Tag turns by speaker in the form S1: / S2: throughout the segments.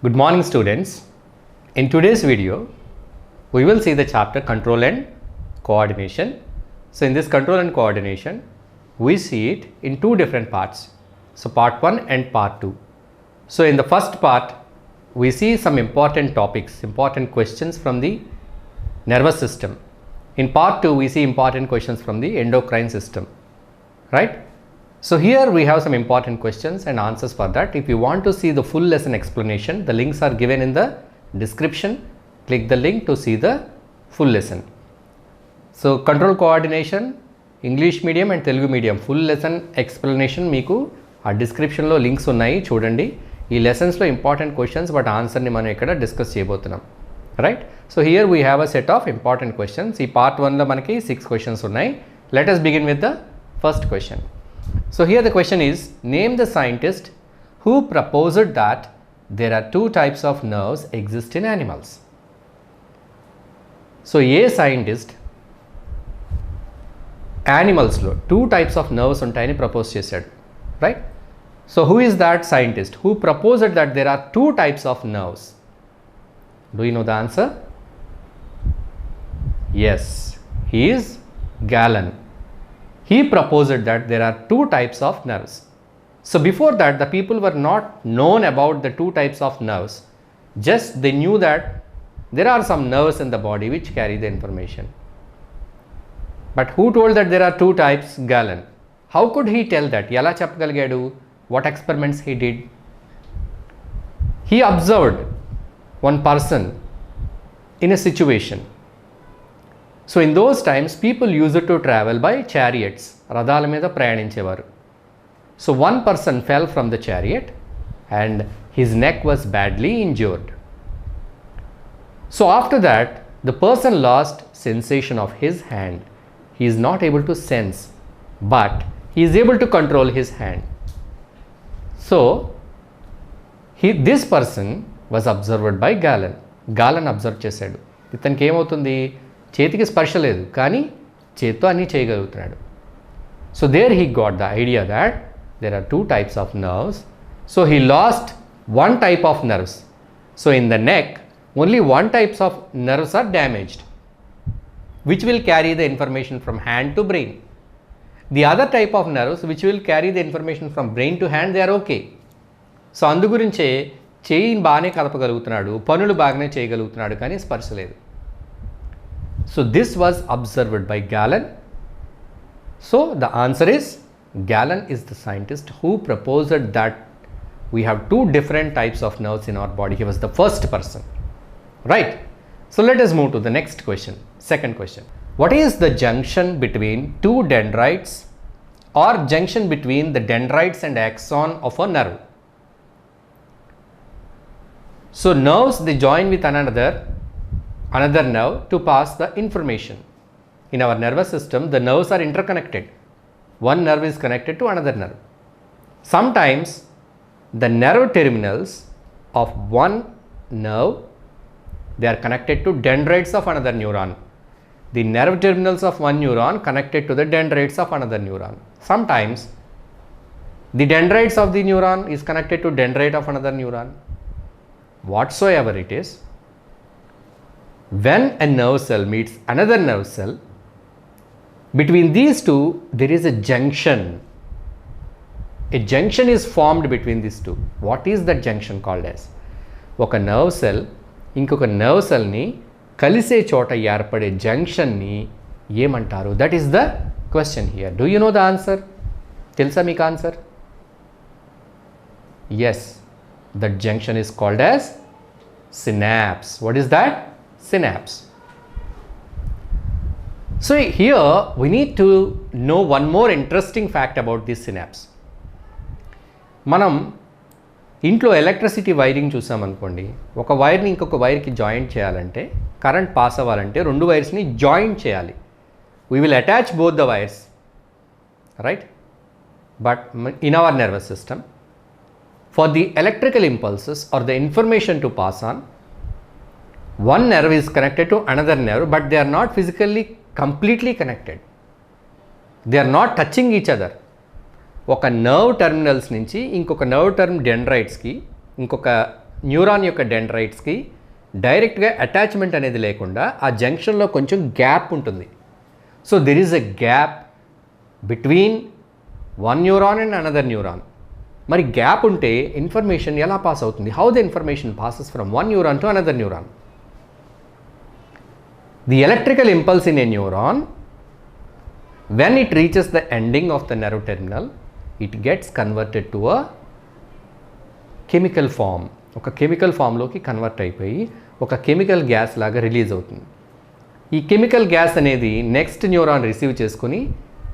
S1: Good morning students. In today's video, we will see the chapter Control and Coordination. So in this Control and Coordination, we see it in two different parts. So part 1 and part 2. So in the first part, we see some important topics, important questions from the nervous system. In part 2, we see important questions from the endocrine system, right? So here we have some important questions and answers for that. If you want to see the full lesson explanation, the links are given in the description. Click the link to see the full lesson. So control coordination, English medium and Telugu medium full lesson explanation meeku aa description lo links unnai chudandi. Ee lessons lo important questions but answer ni manam ikkada discuss cheyabothunam, right? So here we have a set of important questions. Ee part 1 lo manaki 6 questions unnai. Let us begin with the first question. So here the question is, name the scientist who proposed that there are two types of nerves exist in animals. So a scientist animals lo two types of nerves untayani propose chesadu, right? So who is that scientist who proposed that there are two types of nerves? Do you know the answer? Yes, he is Galen. He proposed that there are two types of nerves. So before that, the people were not known about the two types of nerves. Just they knew that there are some nerves in the body which carry the information. But who told that there are two types? Galen. How could he tell that? Yala cheppagalagadu? What experiments he did? He observed one person in a situation. So in those times, people used to travel by chariots. Radhala meeda prayaninchevaru. So one person fell from the chariot and his neck was badly injured. So after that, the person lost sensation of his hand. He is not able to sense, but he is able to control his hand. So this person was observed by Galen. Galen observed chesadu. Itaniki em avutundi? చేతికి స్పర్శ లేదు కానీ చేత్తో అన్నీ చేయగలుగుతున్నాడు. So there he got the idea that there are two types of nerves. So he lost one type of nerves. So in the neck only one types of nerves are damaged which will carry the information from hand to brain. The other type of nerves which will carry the information from brain to hand they are okay. So అందు గురించే చేయిని బాగానే కలపగలుగుతున్నాడు, పనులు బాగానే చేయగలుగుతున్నాడు కానీ స్పర్శ లేదు. So this was observed by Galen. So the answer is Galen is the scientist who proposed that we have two different types of nerves in our body. He was the first person, right? So let us move to the next question. Second question. What is the junction between two dendrites or junction between the dendrites and axon of a nerve? So nerves, they join with another nerve to pass the information. In our nervous system, the nerves are interconnected. One nerve is connected to another nerve. Sometimes the nerve terminals of one nerve, they are connected to dendrites of another neuron. The nerve terminals of one neuron connected to the dendrites of another neuron. Sometimes the dendrites of the neuron is connected to dendrite of another neuron. Whatsoever it is, when a nerve cell meets another nerve cell, between these two there is a junction. A junction is formed between these two. What is that junction called as? Oka nerve cell inkoka nerve cell ni kalise chota yarpade junction ni emantaru? That is the question here. Do you know the answer? Telsa meeku answer? Yes, that junction is called as synapse. What is that? Synapse. So here we need to know one more interesting fact about this synapse. మనం ఇంట్లో electricity wiring చూసామనుకోండి, ఒక వైర్ని ఇంకొక వైర్కి joint చేయాలంటే, current pass అవ్వాలంటే రెండు వైర్స్ని joint చేయాలి. We will attach both the wires, right? But in our nervous system, for the electrical impulses or the information to pass on, one nerve is connected to another nerve, but they are not physically completely connected. They are not touching each other. ఒక nerve terminals నుంచి ఇంకొక nerve term డెండ్రైట్స్కి ఇంకొక neuron యొక్క డెండ్రైట్స్కి డైరెక్ట్గా attachment అనేది లేకుండా ఆ జంక్షన్లో కొంచెం గ్యాప్ ఉంటుంది. So there is a gap between one neuron and another neuron. మరి గ్యాప్ ఉంటే ఇన్ఫర్మేషన్ ఎలా పాస్ అవుతుంది? How the information passes from one neuron to another neuron? The electrical impulse in a neuron, when it reaches the ending of the nerve terminal, it gets converted to a chemical form. ఒక chemical ఫామ్లోకి convert అయిపోయి ఒక chemical gas లాగా release అవుతుంది. ఈ chemical gas అనేది next neuron receive చేసుకుని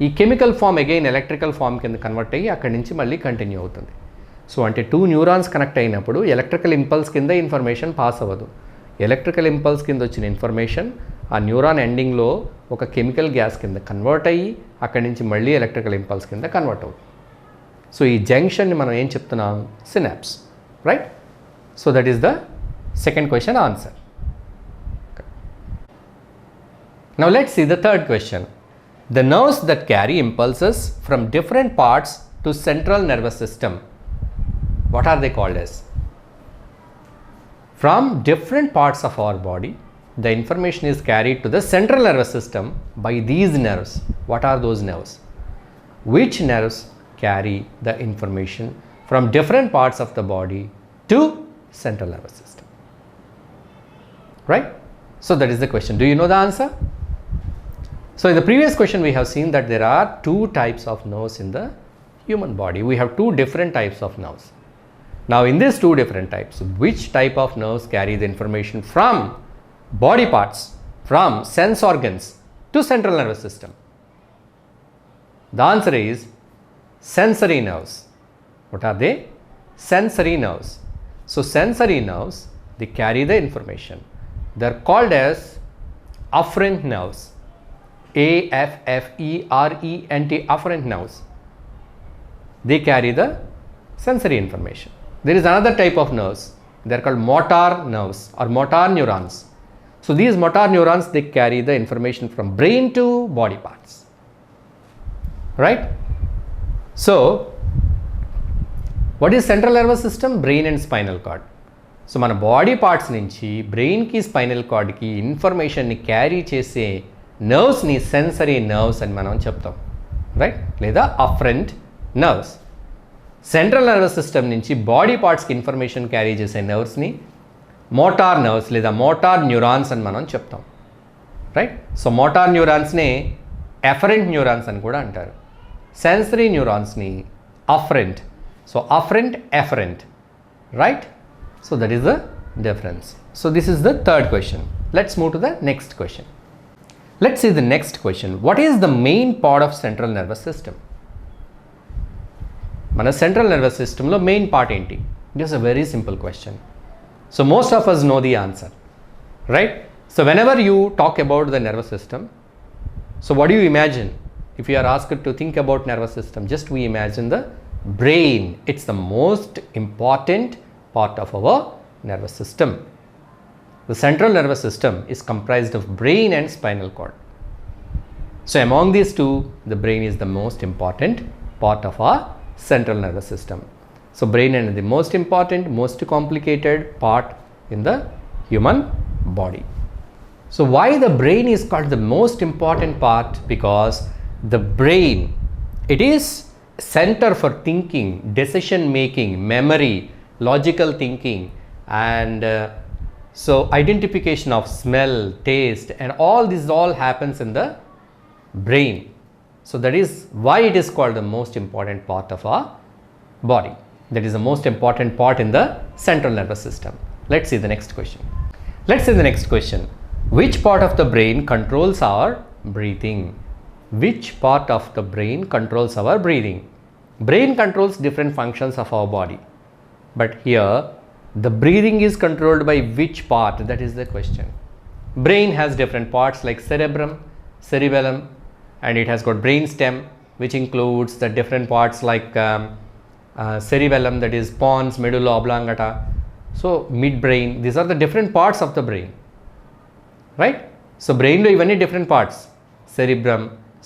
S1: ఈ chemical form again electrical form కింద కన్వర్ట్ అయ్యి అక్కడి నుంచి మళ్ళీ కంటిన్యూ అవుతుంది. సో అంటే టూ న్యూరాన్స్ కనెక్ట్ అయినప్పుడు ఎలక్ట్రికల్ ఇంపల్స్ కింద ఇన్ఫర్మేషన్ పాస్ అవ్వదు. ఎలక్ట్రికల్ ఇంపల్స్ కింద వచ్చిన ఇన్ఫర్మేషన్ ఆ న్యూరాన్ ఎండింగ్లో ఒక కెమికల్ గ్యాస్ కింద కన్వర్ట్ అయ్యి అక్కడి నుంచి మళ్ళీ ఎలక్ట్రికల్ ఇంపల్స్ కింద కన్వర్ట్ అవుతుంది. సో ఈ జంక్షన్ని మనం ఏం చెప్తున్నాం? Synapse, right? So that is the second question answer. Now let's see the third question. The nerves that carry impulses from different parts to central nervous system, what are they called as? From different parts of our body, the information is carried to the central nervous system by these nerves. What are those nerves? Which nerves carry the information from different parts of the body to central nervous system? Right? So that is the question. Do you know the answer? So in the previous question we have seen that there are two types of nerves in the human body. We have two different types of nerves. Now in these two different types, which type of nerves carry the information from body parts, from sense organs to central nervous system? The answer is sensory nerves. What are they? Sensory nerves. So sensory nerves, they carry the information. They are called as afferent nerves. AFFERENT, afferent nerves. They carry the sensory information. There is another type of nerves. They are called motor nerves or motor neurons. So these motor neurons, they carry the information from brain to body parts. Right? So what is central nervous system? Brain and spinal cord. So మన body parts నుంచి బ్రెయిన్కి spinal కార్డ్కి ఇన్ఫర్మేషన్ని carry చేసే నర్వ్స్ని sensory nerves అని మనం చెప్తాం, right? లేదా afferent nerves. Central nervous system నుంచి బాడీ పార్ట్స్కి ఇన్ఫర్మేషన్ క్యారీ చేసే నర్వ్స్ని మోటార్ నర్వ్స్ లేదా మోటార్ న్యూరాన్స్ అని మనం చెప్తాం, రైట్? సో మోటార్ న్యూరాన్స్ని ఎఫరెంట్ న్యూరాన్స్ అని కూడా అంటారు. సెన్సరీ న్యూరాన్స్ని afferent. So afferent, efferent, right? So that is the difference. So this is the third question. Let's move to the next question. Let's see the next question. What is the main part of central nervous system? మన central nervous system లో main part ఏంటి? It is a very simple question. So most of us know the answer, right? So whenever you talk about the nervous system, so what do you imagine? If you are asked to think about nervous system, just we imagine the brain. It's the most important part of our nervous system. The central nervous system is comprised of brain and spinal cord. So among these two, the brain is the most important part of our central nervous system. So brain is the most important, most complicated part in the human body. So why the brain is called the most important part? Because the brain, it is center for thinking, decision making, memory, logical thinking, and so identification of smell, taste, and all this all happens in the brain. So that is why it is called the most important part of our body. That is the most important part in the central nervous system. Let's see the next question. Let's see the next question. Which part of the brain controls our breathing? Which part of the brain controls our breathing? Brain controls different functions of our body. But here the breathing is controlled by which part? That is the question. Brain has different parts like cerebrum, cerebellum, and it has got brain stem, which includes the different parts like cerebellum, that is pons, medulla oblongata, so midbrain. These are the different parts of the brain, right? So brain lo ivanni different parts: cerebrum,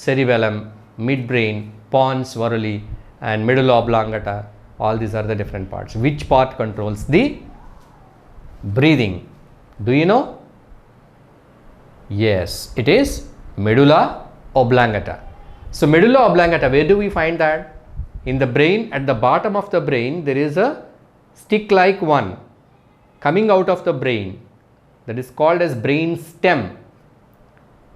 S1: cerebellum, midbrain, pons, varoli, and medulla oblongata. All these are the different parts. Which part controls the breathing? Do you know? Yes, it is medulla oblongata. So medulla oblongata, where do we find that? In the brain, at the bottom of the brain, there is a stick-like one coming out of the brain that is called as brain stem.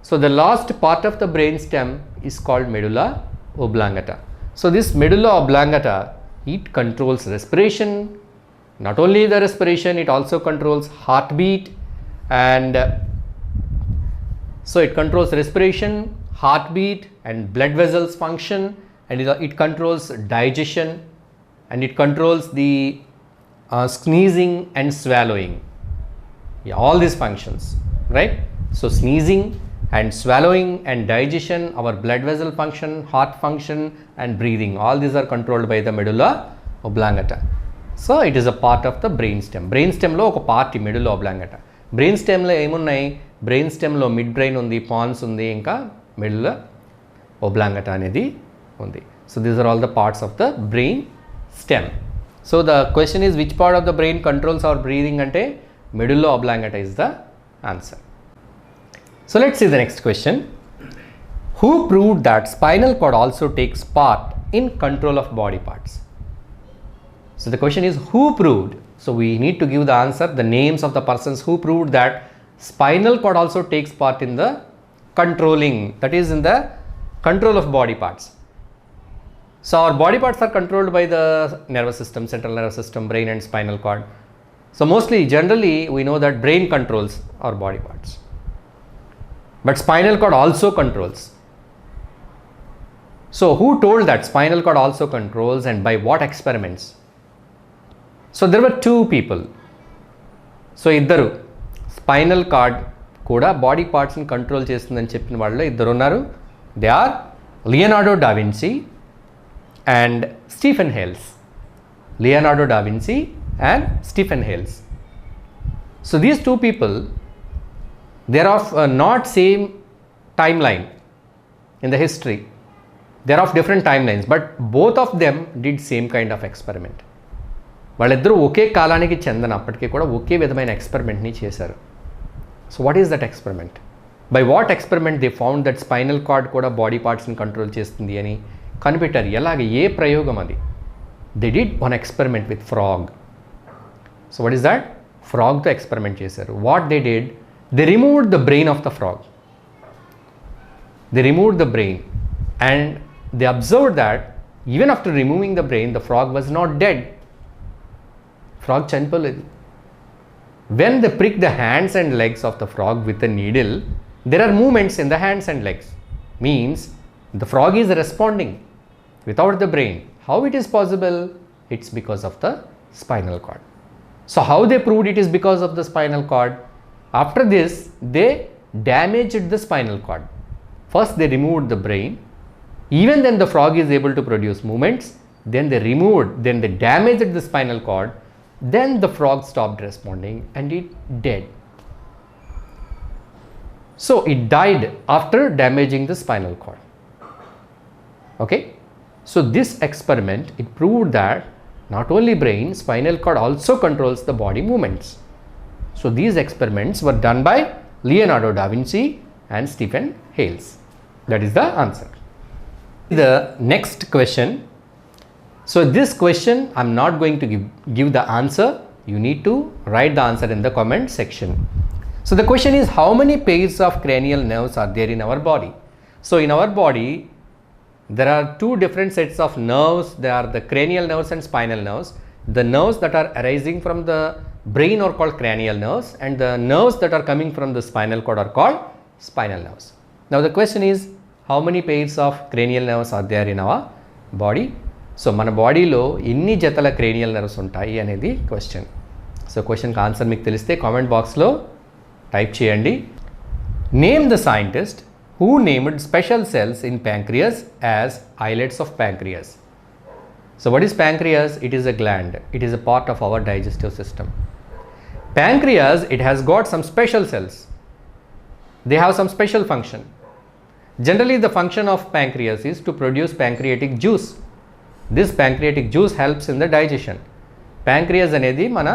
S1: So the last part of the brain stem is called medulla oblongata. So this medulla oblongata, it controls respiration. Not only the respiration, it also controls heartbeat, and so it controls respiration, heartbeat and blood vessels function, and it controls digestion, and it controls the sneezing and swallowing. Yeah, all these functions, right? So sneezing and swallowing and digestion, our blood vessel function, heart function and breathing, all these are controlled by the medulla oblongata. So it is a part of the brain stem. Brain stem lo oka part medulla oblongata. Brain stem lo emunnai? Brain stem lo mid brain undi, pons undi, inka medulla oblongata anedi undi. So these are all the parts of the brain stem. So the question is, which part of the brain controls our breathing? Ante medulla oblongata is the answer. So let's see the next question. Who proved that spinal cord also takes part in control of body parts? So the question is, who proved? So we need to give the answer, the names of the persons who proved that spinal cord also takes part in the controlling, that is in the control of body parts. So our body parts are controlled by the nervous system, central nervous system, brain and spinal cord. So mostly, generally, we know that brain controls our body parts, but spinal cord also controls. So who told that spinal cord also controls, and by what experiments? So there were two people. So iddaru spinal cord kuda body parts ni control chestundani cheppina vallu iddaru unnaru. They are Leonardo da Vinci and Stephen Hales. Leonardo da Vinci and Stephen Hales. So these two people, they are of not same timeline in the history. They are of different timelines, but both of them did same kind of experiment. వాళ్ళిద్దరూ ఒకే కాలానికి చెందినప్పటికీ కూడా ఒకే విధమైన ఎక్స్పెరిమెంట్ని చేశారు. So what is that experiment? By what experiment they found that spinal cord కూడా body పార్ట్స్ని control చేస్తుంది అని కనిపెట్టారు. ఎలాగ, ఏ ప్రయోగం అది? They did one experiment with frog. So what is that? ఫ్రాగ్తో ఎక్స్పెరిమెంట్ చేశారు. What they did? They removed the brain of the frog. They removed the brain and they observed that even after removing the brain, the frog was not dead. Frog chanipoledu. When they prick the hands and legs of the frog with a needle, there are movements in the hands and legs. Means the frog is responding without the brain. How it is possible? It's because of the spinal cord. So how they proved it is because of the spinal cord? After this, they damaged the spinal cord. First they removed the brain. Even then the frog is able to produce movements. Then they damaged the spinal cord. Then the frog stopped responding and it died. So it died after damaging the spinal cord. Okay. So this experiment, it proved that not only brain, spinal cord also controls the body movements. So these experiments were done by Leonardo da Vinci and Stephen Hales. That is the answer. The next question. So this question I am not going to give the answer. You need to write the answer in the comment section. So the question is, how many pairs of cranial nerves are there in our body? So in our body, there are two different sets of nerves. They are the cranial nerves and spinal nerves. The nerves that are arising from the brain are called cranial nerves, and the nerves that are coming from the spinal cord are called spinal nerves. Now the question is, how many pairs of cranial nerves are there in our body? So మన బాడీలో ఎన్ని జతల cranial nerves ఉంటాయి అనేది question. So క్వశ్చన్కి answer మీకు తెలిస్తే comment బాక్స్లో టైప్ చేయండి. Name the scientist who named special cells in pancreas as islets of pancreas. So what is pancreas? It is a gland. It is a part of our digestive system. Pancreas, it has got some special cells. They have some special function. Generally, the function of pancreas is to produce pancreatic juice. This pancreatic juice helps in the digestion. Pancreas anedi mana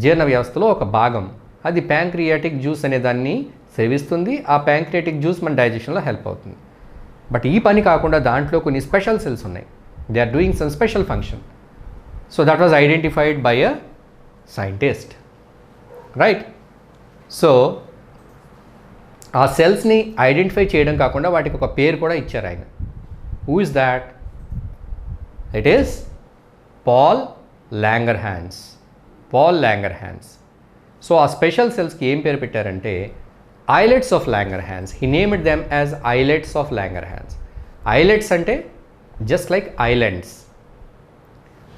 S1: జీర్ణ వ్యవస్థలో ఒక భాగం. అది pancreatic juice అనే దాన్ని సేవిస్తుంది. ఆ pancreatic juice మన డైజెషన్లో help అవుతుంది. బట్ ఈ పని కాకుండా దాంట్లో కొన్ని స్పెషల్ సెల్స్ ఉన్నాయి. They are doing some special function. So that was identified by a scientist, right? So ఆ సెల్స్ని ఐడెంటిఫై చేయడం కాకుండా వాటికి ఒక పేరు కూడా ఇచ్చారు ఆయన. Who is that? It is Paul Langerhans. Paul Langerhans. So ఆ స్పెషల్ సెల్స్కి ఏం పేరు పెట్టారంటే islets of Langerhans. He named them as islets of Langerhans. Islets అంటే just like islands.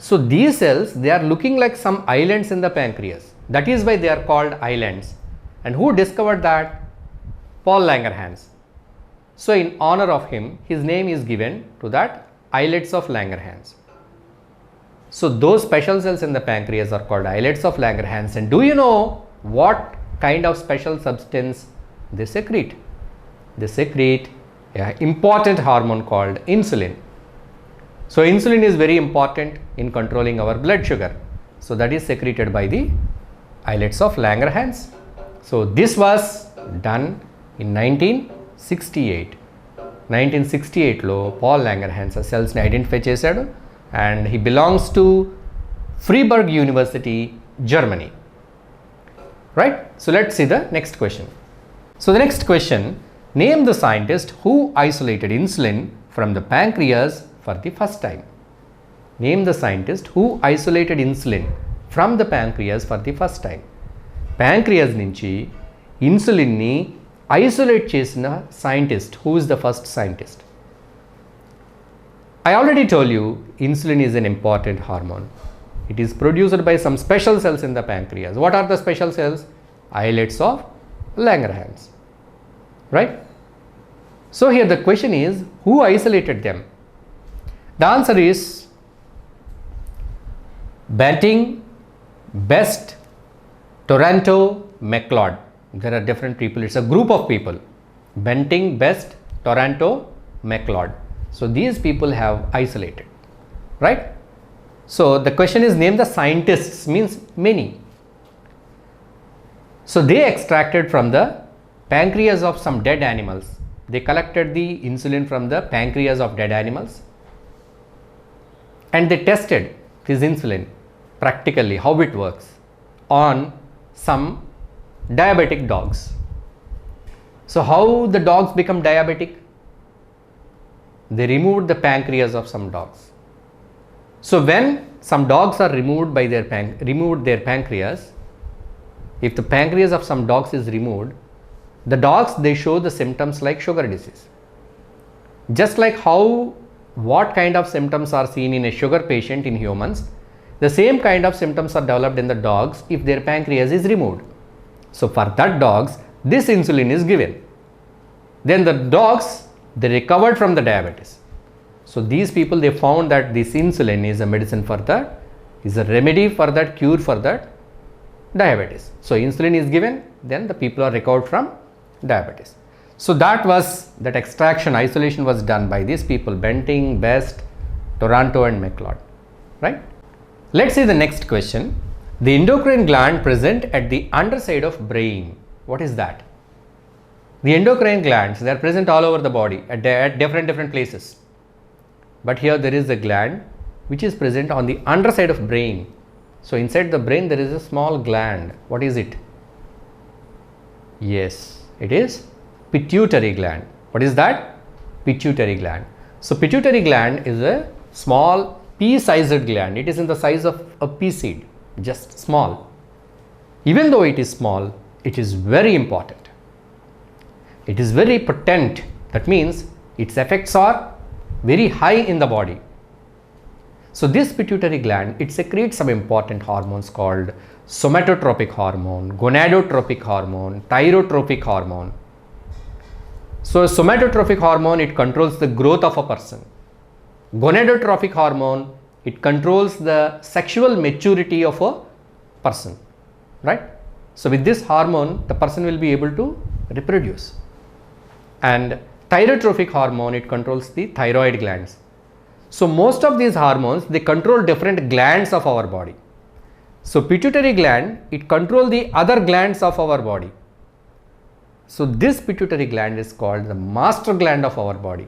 S1: So these cells, they are looking like some islands in the pancreas. That is why they are called islands. And who discovered that? Paul Langerhans. So in honor of him, his name is given to that islets of Langerhans. So those special cells in the pancreas are called islets of Langerhans. And do you know what kind of special substance they secrete? They secrete an important hormone called insulin. So insulin is very important in controlling our blood sugar. So that is secreted by the islets of Langerhans. So this was done in 1968. 1968లో Paul Langerhans ఆ సెల్స్ని identify చేశాడు. And he belongs to Freiburg university, Germany, right? So let's see the next question. So the next question, name the scientist who isolated insulin from the pancreas for the first time. Name the scientist who isolated insulin from the pancreas for the first time. Pancreas నుంచి ఇన్సులిన్ని isolate చేసిన scientist. Who is the first scientist? I already told you insulin is an important hormone. It is produced by some special cells in the pancreas. What are the special cells? Islets of Langerhans, right? So here the question is, who isolated them? The answer is Banting, Best, Toronto, McLeod. There are different people. It's a group of people. Banting, Best, Toronto, McLeod. So these people have isolated, right? So the question is, name the scientists, means many. So they extracted from the pancreas of some dead animals. They collected the insulin from the pancreas of dead animals and they tested this insulin practically, how it works, on some diabetic dogs. So how the dogs become diabetic? They removed the pancreas of some dogs. So when some dogs are removed by their pancreas, if the pancreas of some dogs is removed, the dogs, they show the symptoms like sugar disease. Just like how what kind of symptoms are seen in a sugar patient in humans, the same kind of symptoms are developed in the dogs if their pancreas is removed. So for that dogs, this insulin is given. Then the dogs, they recovered from the diabetes. So these people, they found that this insulin is a medicine for that, is a remedy for that, cure for that diabetes. So insulin is given, then the people are recovered from diabetes. So that extraction, isolation was done by these people, Banting, Best, Toronto and McLeod, right? Let's see the next question. The endocrine gland present at the underside of brain. What is that? The endocrine glands, they are present all over the body at different places. But here there is a gland which is present on the underside of brain. So inside the brain there is a small gland. What is it? Yes, it is pituitary gland. What is that? Pituitary gland. So pituitary gland is a small pea-sized gland. It is in the size of a pea seed, just small. Even though it is small, it is very important. It is very potent. That means its effects are very high in the body. So this pituitary gland, it secretes some important hormones called somatotropic hormone, gonadotropic hormone, thyrotropic hormone. So somatotropic hormone, it controls the growth of a person. Gonadotropic hormone, it controls the sexual maturity of a person, right? So with this hormone, the person will be able to reproduce. And thyrotropic hormone, it controls the thyroid glands. So most of these hormones, they control different glands of our body. So pituitary gland, it controls the other glands of our body. So this pituitary gland is called the master gland of our body.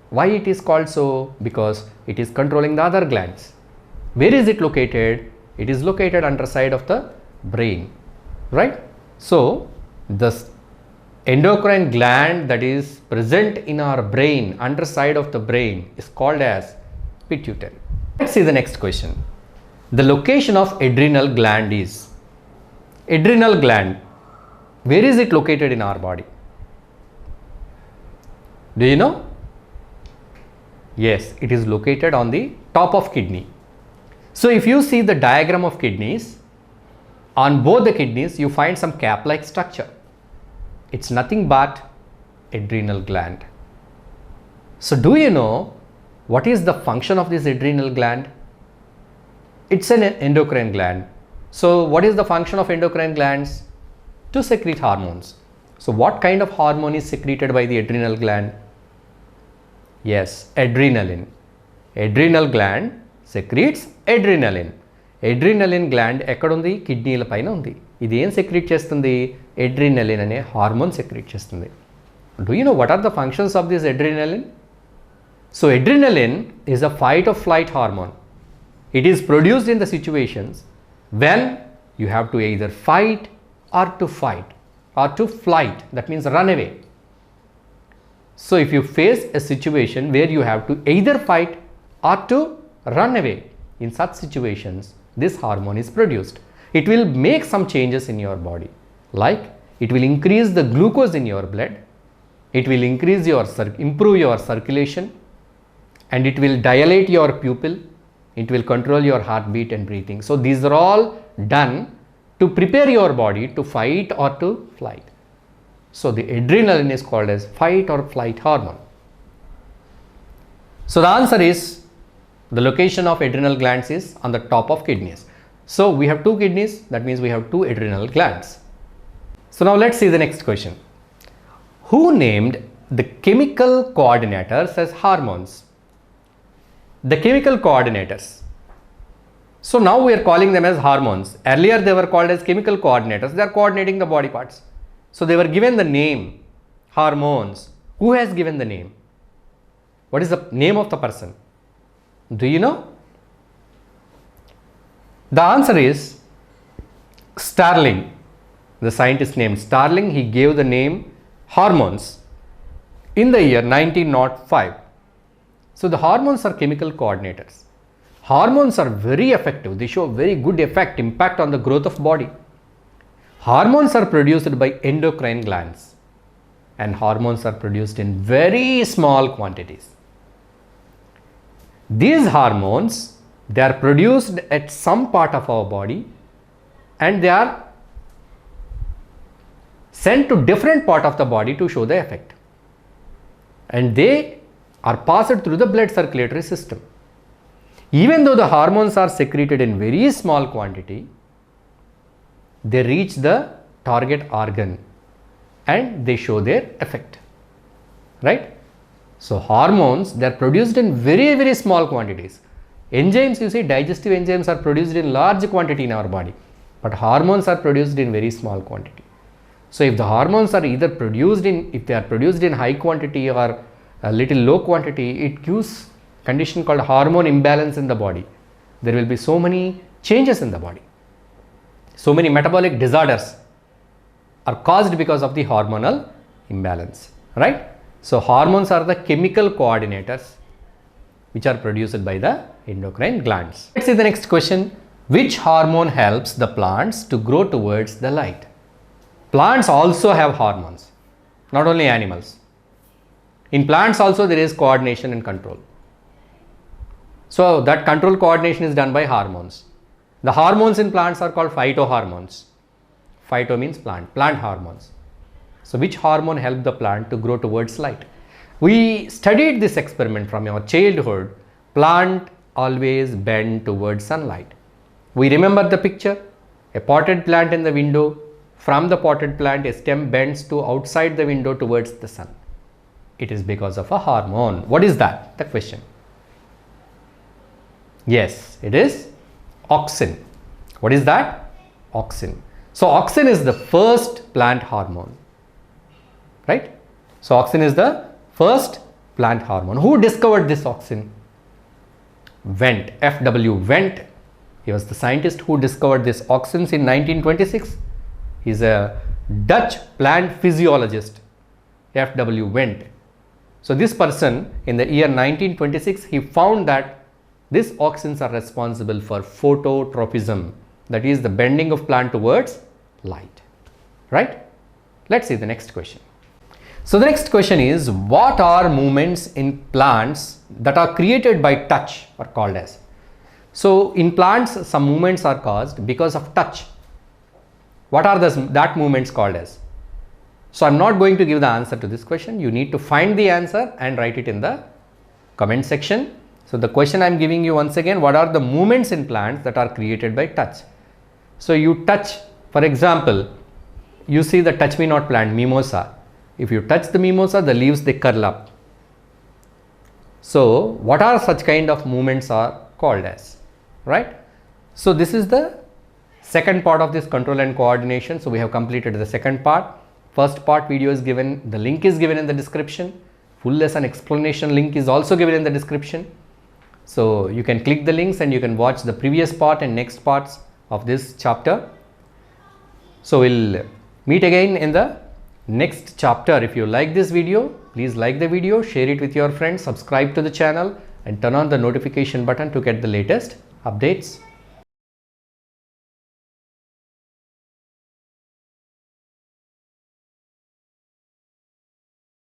S1: Why it is called so? Because it is controlling the other glands. Where is it located? It is located underside of the brain, right? So the endocrine gland that is present in our brain, underside of the brain, is called as pituitary. Let's see the next question. The location of adrenal gland is, adrenal gland, where is it located in our body? Do you know? Yes, it is located on the top of kidney. So if you see the diagram of kidneys, on both the kidneys you find some cap-like structure. It's nothing but adrenal gland. So do you know what is the function of this adrenal gland? It's an endocrine gland. So what is the function of endocrine glands? To secrete hormones. So what kind of hormone is secreted by the adrenal gland? Yes, adrenaline. Adrenal gland secretes adrenaline. Adrenaline gland ekkadundi? Kidneyla paina undi. Idi em secrete chestundi? Adrenaline ane hormone secrete chestundi. Do you know what are the functions of this adrenaline? So adrenaline is a fight or flight hormone. It is produced in the situations when you have to either fight or to fight or to flight, that means run away. So if you face a situation where you have to either fight or to run away, in such situations this hormone is produced. It will make some changes in your body, like it will increase the glucose in your blood, it will increase your improve your circulation, and it will dilate your pupil, it will control your heartbeat and breathing. So these are all done to prepare your body to fight or to flight. So the adrenaline is called as fight or flight hormone. So the answer is, the location of adrenal glands is on the top of kidneys. So we have two kidneys, that means we have two adrenal glands. So now let's see the next question. Who named the chemical coordinators as hormones? The chemical coordinators. So now we are calling them as hormones. Earlier they were called as chemical coordinators. They are coordinating the body parts. So they were given the name hormones. Who has given the name? What is the name of the person? Do you know? The answer is Starling. The scientist named Starling, he gave the name hormones in the year 1905. So the hormones are chemical coordinators. Hormones are very effective. They show very good impact on the growth of body. Hormones are produced by endocrine glands, and hormones are produced in very small quantities. These hormones, they are produced at some part of our body and they are sent to different part of the body to show the effect, and they are passed through the blood circulatory system. Even though the hormones are secreted in very small quantity, they reach the target organ and they show their effect, right? So hormones, they are produced in very small quantities. Enzymes, you see, digestive enzymes are produced in large quantity in our body, but hormones are produced in very small quantity. So if the hormones are either produced in, if they are produced in high quantity or a little low quantity, it gives condition called hormone imbalance in the body. There will be so many changes in the body. So many metabolic disorders are caused because of the hormonal imbalance, right? So hormones are the chemical coordinators which are produced by the endocrine glands. Let's see the next question. Which hormone helps the plants to grow towards the light? Plants also have hormones, not only animals. In plants also there is coordination and control. So that control coordination is done by hormones. The hormones in plants are called phytohormones. Phyto means plant, plant hormones. So which hormone helps the plant to grow towards light? We studied this experiment from our childhood. Plant always bend towards sunlight. We remember the picture, a potted plant in the window. From the potted plant, a stem bends to outside the window towards the sun. It is because of a hormone. What is that? The question. Yes, it is auxin. What is that? Auxin. So auxin is the first plant hormone, right? So auxin is the first plant hormone. Who discovered this auxin? Went, F.W. Went. He was the scientist who discovered this auxins in 1926. He's a Dutch plant physiologist, F.W. Went. So this person in the year 1926, he found that these auxins are responsible for phototropism, that is the bending of plant towards light, right? Let's see the next question. So the next question is, what are movements in plants that are created by touch or called as? So in plants, some movements are caused because of touch. What are that movements called as? So I'm not going to give the answer to this question. You need to find the answer and write it in the comment section. So the question I'm giving you once again, what are the movements in plants that are created by touch? So you touch, for example, you see the touch me not plant, mimosa. If you touch the mimosa, the leaves, they curl up. So what are such kind of movements are called as, right? So this is the second part of this control and coordination. So we have completed the second part. First part video is given, the link is given in the description. Full lesson explanation link is also given in the description. So you can click the links and you can watch the previous part and next parts of this chapter. So we'll meet again in the next chapter. If you like this video, please like the video, share it with your friends, subscribe to the channel and turn on the notification button to get the latest updates.